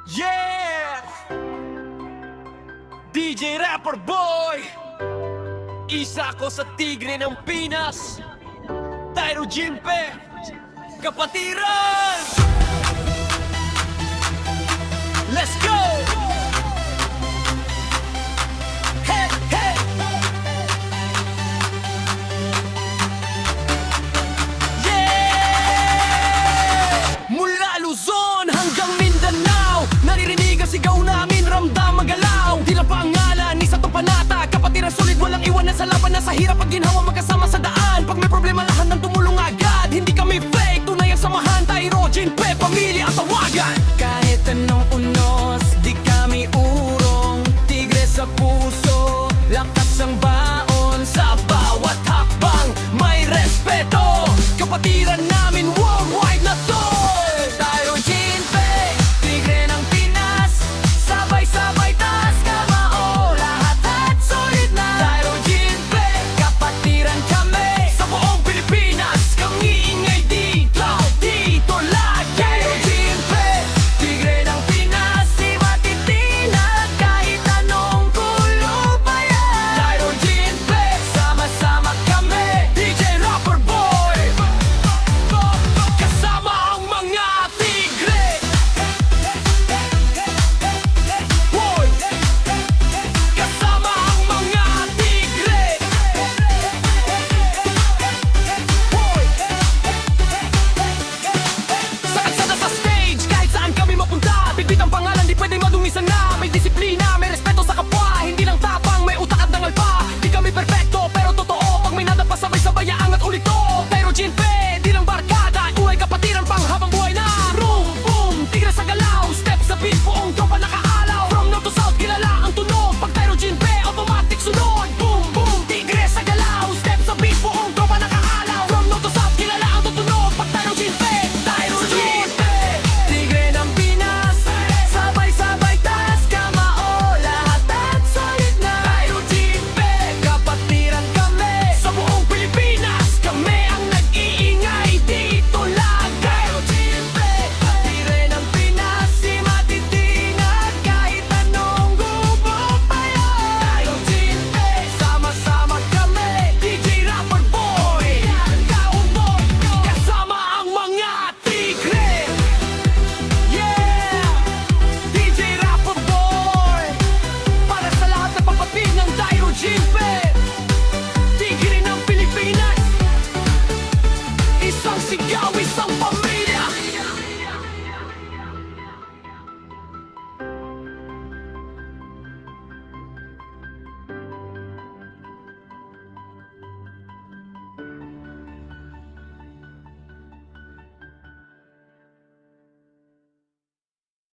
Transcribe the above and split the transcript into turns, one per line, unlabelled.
Yeah! DJ Rapper Boy! Isa ko sa tigre ng Pinas, Tyro Jimpe, Kapatiran! Let's go! Hey, hey! Yeah! Mula Luzon hanggang Mindanao, naririnig ang sigaw namin, ramdam magalaw. Tila pangalan, isa to panata, kapatiran sulit, walang iwanan sa laban. Nasa hirap at ginhawa, magkasama sa daan. Pag may problema, lahat ng tumulong agad. Hindi kami fake, tunay ang samahan. Tyro Jimpe, pamilya